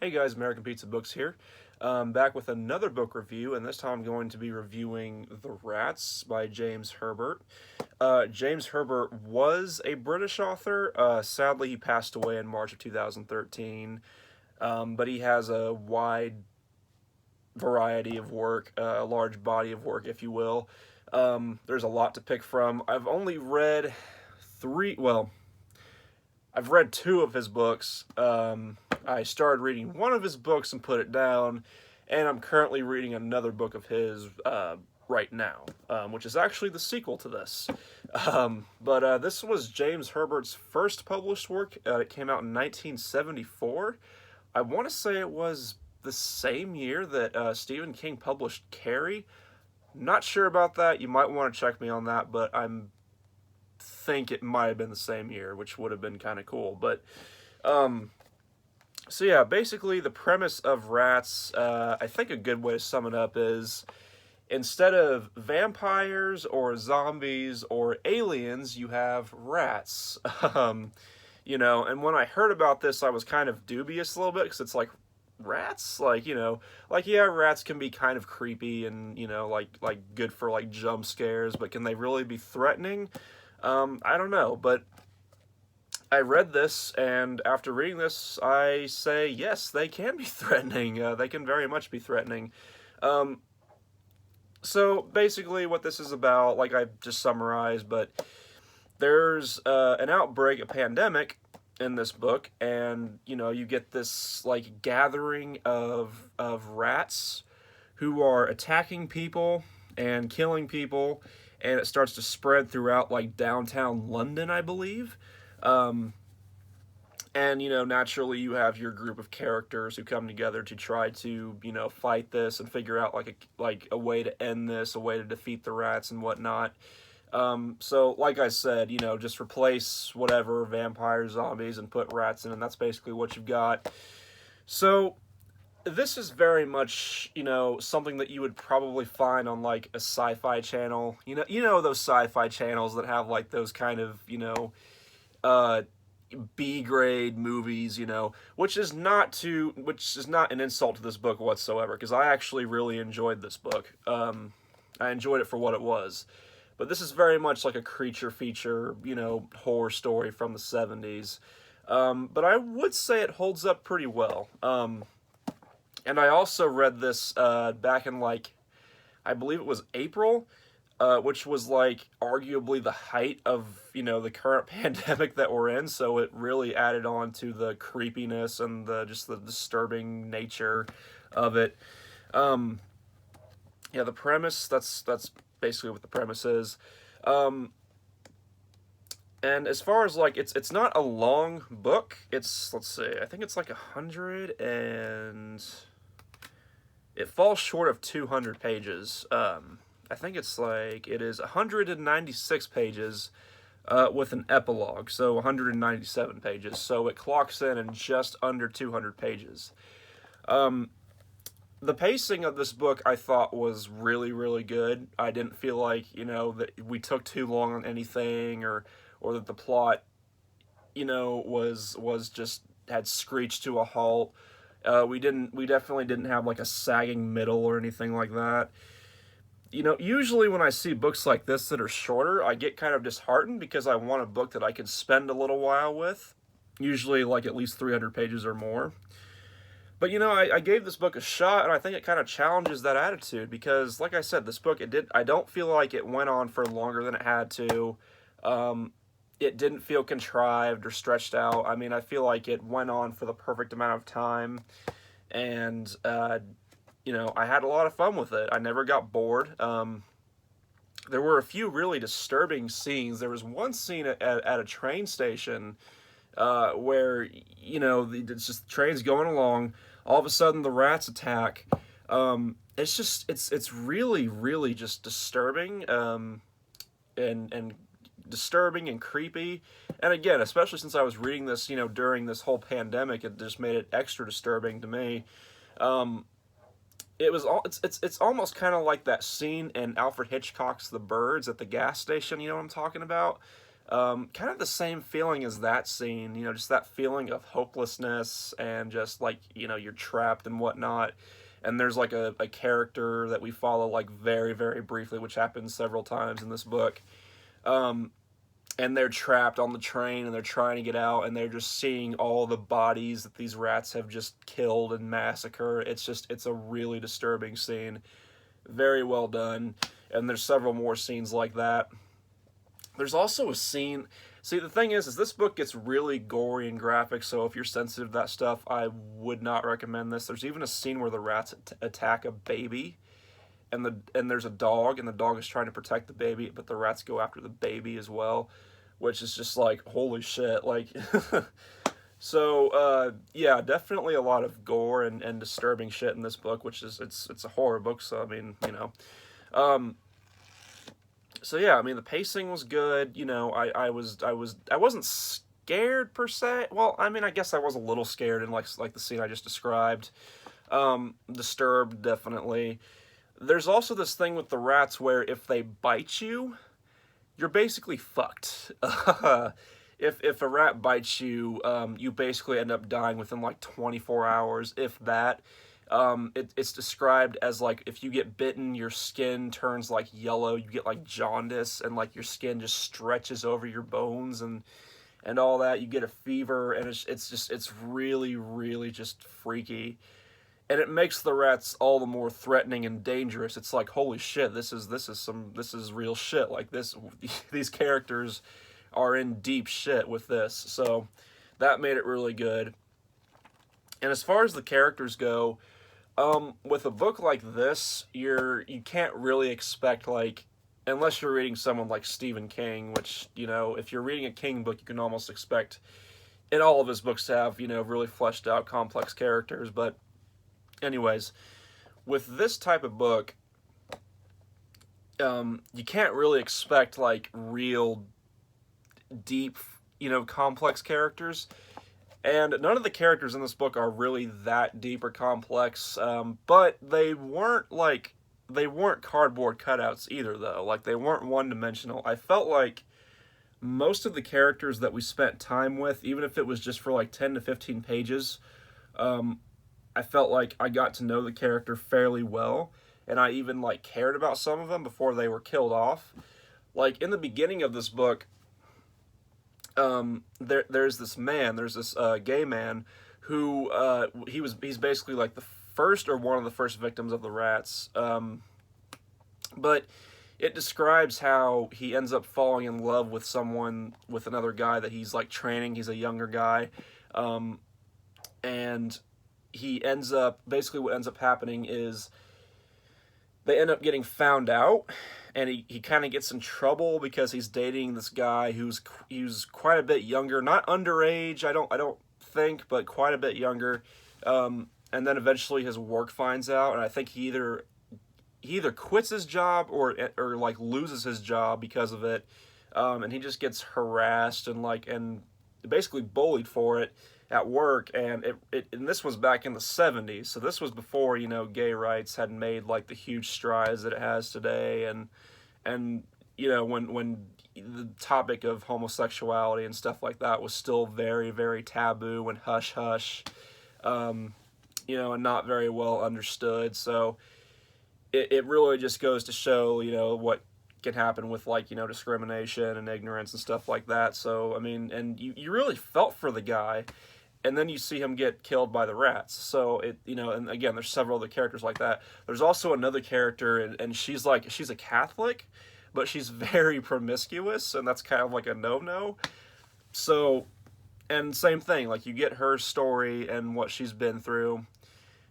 Hey guys, American Pizza Books here. Back with another book review, and this time I'm going to be reviewing The Rats by James Herbert. James Herbert was a British author. Sadly, he passed away in March of 2013, but he has a wide variety of work, a large body of work, if you will. There's a lot to pick from. I've only read I've read two of his books. I started reading one of his books and put it down, and I'm currently reading another book of his right now, which is actually the sequel to this. But this was James Herbert's first published work. It came out in 1974. I want to say it was the same year that Stephen King published Carrie. Not sure about that. You might want to check me on that, but think it might have been the same year, which would have been kind of cool. But so yeah, basically the premise of Rats, I think a good way to sum it up is, instead of vampires or zombies or aliens, you have rats. And when I heard about this, I was kind of dubious a little bit, because it's like, rats? Yeah, rats can be kind of creepy and, like good for like jump scares, but can they really be threatening? I don't know, but I read this, and after reading this, I say, yes, they can be threatening. They can very much be threatening. So basically what this is about, like I just summarized, but there's an outbreak, a pandemic in this book, and, you get this, like, gathering of rats who are attacking people and killing people, and it starts to spread throughout, like, downtown London, I believe. And, naturally you have your group of characters who come together to try to, fight this and figure out, like a way to end this, a way to defeat the rats and whatnot. So, like I said, just replace whatever vampires, zombies, and put rats in, and that's basically what you've got. So, this is very much, something that you would probably find on, like, a sci-fi channel. Those sci-fi channels that have, like, those kind of, B-grade movies, which is not an insult to this book whatsoever, because I actually really enjoyed this book. I enjoyed it for what it was. But this is very much like a creature feature, horror story from the 70s. But I would say it holds up pretty well. And I also read this back in, like, I believe it was April, which was, like, arguably the height of, the current pandemic that we're in. So it really added on to the creepiness and just the disturbing nature of it. Yeah, the premise, that's basically what the premise is. And as far as, like, it's not a long book. It's, let's see, I think it's like 100 and it falls short of 200 pages. I think it is 196 pages with an epilogue, so 197 pages. So it clocks in just under 200 pages. The pacing of this book, I thought, was really, really good. I didn't feel like, that we took too long on anything, or that the plot, was just had screeched to a halt. We definitely didn't have, like, a sagging middle or anything like that. Usually when I see books like this that are shorter, I get kind of disheartened, because I want a book that I can spend a little while with. Usually, like, at least 300 pages or more. But, I gave this book a shot, and I think it kind of challenges that attitude, because, like I said, this book, I don't feel like it went on for longer than it had to. It didn't feel contrived or stretched out. I mean, I feel like it went on for the perfect amount of time, and, I had a lot of fun with it. I never got bored. There were a few really disturbing scenes. There was one scene at a train station where, it's just trains going along. All of a sudden, the rats attack. It's really, really just disturbing, and disturbing and creepy. And again, especially since I was reading this, during this whole pandemic, it just made it extra disturbing to me. It's almost kind of like that scene in Alfred Hitchcock's The Birds at the gas station. You know what I'm talking about? Kind of the same feeling as that scene, just that feeling of hopelessness and just like, you're trapped and whatnot. And there's like a character that we follow like very, very briefly, which happens several times in this book. Um, and they're trapped on the train and they're trying to get out and they're just seeing all the bodies that these rats have just killed and massacred. It's a really disturbing scene. Very well done. And there's several more scenes like that. There's also a scene. See, the thing is this book gets really gory and graphic, so if you're sensitive to that stuff, I would not recommend this. There's even a scene where the rats attack a baby, and there's a dog, and the dog is trying to protect the baby, but the rats go after the baby as well, which is just like, holy shit, like... So, yeah, definitely a lot of gore and disturbing shit in this book, which is, it's a horror book, so, I mean, So yeah, I mean the pacing was good. I wasn't scared per se. Well, I mean I guess I was a little scared in like the scene I just described. Disturbed definitely. There's also this thing with the rats where if they bite you, you're basically fucked. If a rat bites you, you basically end up dying within like 24 hours, if that. It's described as like if you get bitten, your skin turns like yellow, you get like jaundice, and like your skin just stretches over your bones and all that. You get a fever, and it's really, really just freaky, and it makes the rats all the more threatening and dangerous. It's like, holy shit, this is real shit. Like these characters are in deep shit with this, so that made it really good. And as far as the characters go, with a book like this, you can't really expect, like, unless you're reading someone like Stephen King, which, if you're reading a King book, you can almost expect in all of his books to have, really fleshed out, complex characters. But anyways, with this type of book, you can't really expect, like, real deep, complex characters. And none of the characters in this book are really that deep or complex, but they weren't cardboard cutouts either, though. Like, they weren't one-dimensional. I felt like most of the characters that we spent time with, even if it was just for like 10 to 15 pages, I felt like I got to know the character fairly well, and I even like cared about some of them before they were killed off. Like, in the beginning of this book, there's this gay man who, he's basically like the first or one of the first victims of the rats. But it describes how he ends up falling in love with another guy that he's like training. He's a younger guy. And basically what ends up happening is they end up getting found out, and he kind of gets in trouble because he's dating this guy who's quite a bit younger, not underage, I don't think, but quite a bit younger. And then eventually his work finds out, and I think he either quits his job or like loses his job because of it. And he just gets harassed and basically bullied for it at work, and and this was back in the 70s, so this was before, gay rights had made like the huge strides that it has today, and when the topic of homosexuality and stuff like that was still very, very taboo and hush-hush, and not very well understood. So it really just goes to show, what can happen with, like, discrimination and ignorance and stuff like that. So, I mean, and you really felt for the guy, and then you see him get killed by the rats. So, and again, there's several other characters like that. There's also another character, and she's a Catholic, but she's very promiscuous, and that's kind of like a no-no. So, and same thing, like, you get her story and what she's been through,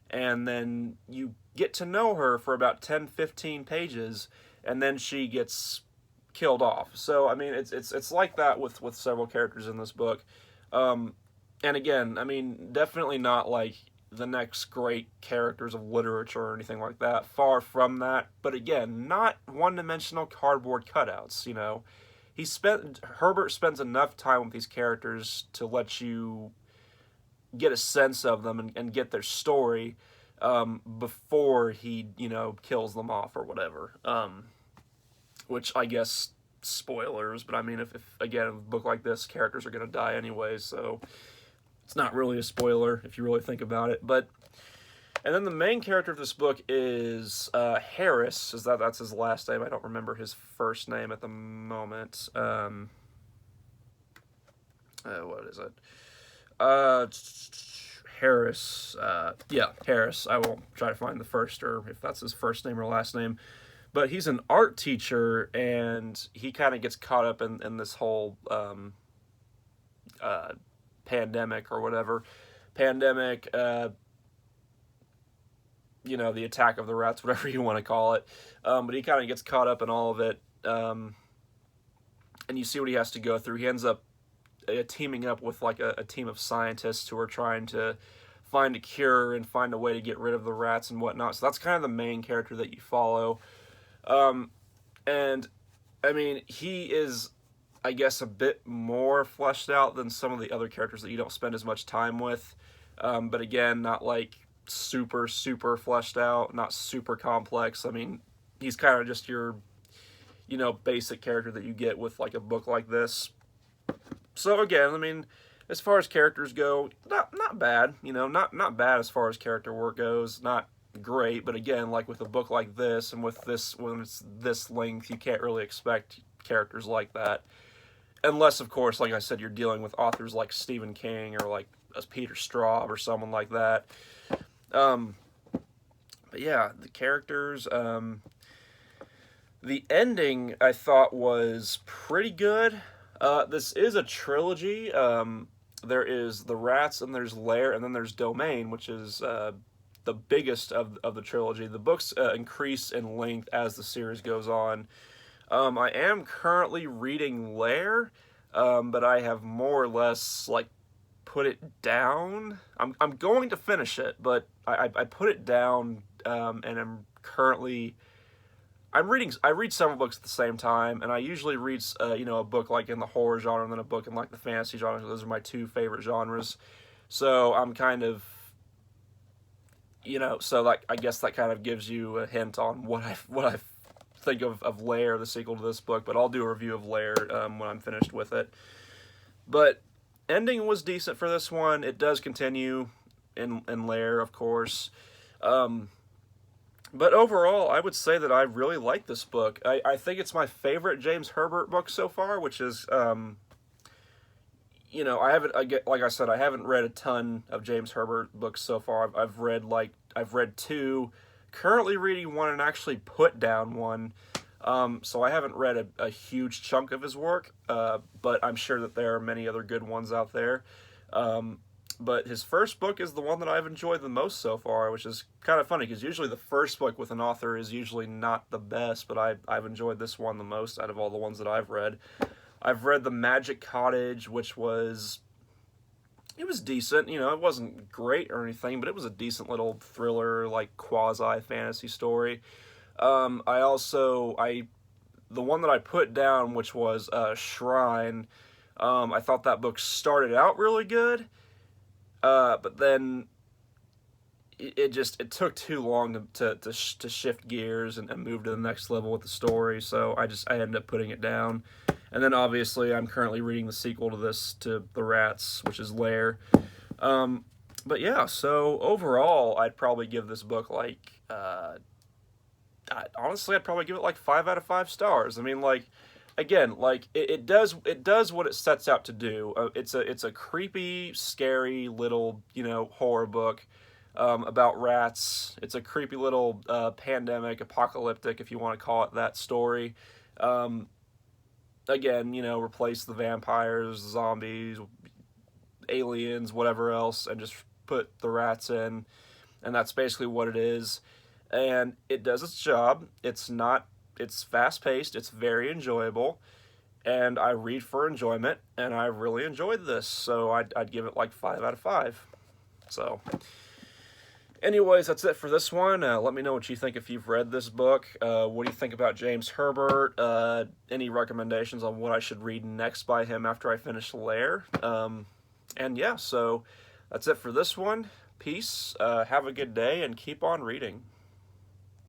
and then you get to know her for about 10-15 pages, and then she gets killed off. So, I mean, it's like that with several characters in this book. And again, I mean, definitely not like the next great characters of literature or anything like that. Far from that. But again, not one-dimensional cardboard cutouts, Herbert spends enough time with these characters to let you get a sense of them and get their story before he, kills them off or whatever. Which I guess spoilers, but I mean, if again, a book like this, characters are going to die anyway, so it's not really a spoiler if you really think about it. But and then the main character of this book is Harris. That's his last name? I don't remember his first name at the moment. What is it? Harris. Yeah, Harris. I will try to find the first, or if that's his first name or last name. But he's an art teacher, and he kind of gets caught up in this whole pandemic or whatever. Pandemic, the attack of the rats, whatever you want to call it. But he kind of gets caught up in all of it. And you see what he has to go through. He ends up teaming up with like a team of scientists who are trying to find a cure and find a way to get rid of the rats and whatnot. So that's kind of the main character that you follow. And I mean, he is, I guess, a bit more fleshed out than some of the other characters that you don't spend as much time with. But again, not like super fleshed out, not super complex. I mean, he's kind of just your, basic character that you get with like a book like this. So again, I mean, as far as characters go, not bad, not bad as far as character work goes, not great, but again, like with a book like this, and with this, when it's this length, you can't really expect characters like that. Unless, of course, like I said, you're dealing with authors like Stephen King or like Peter Straub or someone like that. But yeah, the characters, the ending I thought was pretty good. This is a trilogy. There is The Rats, and there's Lair, and then there's Domain, which is the biggest of the trilogy. The books increase in length as the series goes on. I am currently reading Lair, but I have more or less like put it down. I'm going to finish it, but I put it down, and I read several books at the same time, and I usually read a book like in the horror genre and then a book in like the fantasy genre. Those are my two favorite genres. So I'm kind of, so like I guess that kind of gives you a hint on what I think of Lair, the sequel to this book. But I'll do a review of Lair when I'm finished with it. But ending was decent for this one. It does continue in Lair, of course. But overall, I would say that I really like this book. I think it's my favorite James Herbert book so far, which is, I haven't read a ton of James Herbert books so far. I've read two, currently reading one, and actually put down one. So I haven't read a huge chunk of his work, but I'm sure that there are many other good ones out there. But his first book is the one that I've enjoyed the most so far, which is kind of funny because usually the first book with an author is usually not the best, but I've enjoyed this one the most out of all the ones that I've read. I've read The Magic Cottage, which was decent. It wasn't great or anything, but it was a decent little thriller, like quasi-fantasy story. The one that I put down, which was Shrine, I thought that book started out really good. But then it took too long to shift gears and move to the next level with the story, so I ended up putting it down. And then obviously I'm currently reading the sequel to this, to The Rats, which is Lair. But yeah, so overall I'd probably give this book like, honestly I'd probably give it like 5 out of 5 stars. I mean, like, again, like it does what it sets out to do. It's a creepy, scary little horror book about rats. It's a creepy little pandemic, apocalyptic, if you want to call it that, story. Again, replace the vampires, zombies, aliens, whatever else, and just put the rats in, and that's basically what it is. And it does its job. It's fast-paced, it's very enjoyable, and I read for enjoyment, and I really enjoyed this, so I'd give it like 5 out of 5. So, anyways, that's it for this one. Let me know what you think if you've read this book. What do you think about James Herbert? Any recommendations on what I should read next by him after I finish Lair? And yeah, so that's it for this one. Peace, have a good day, and keep on reading.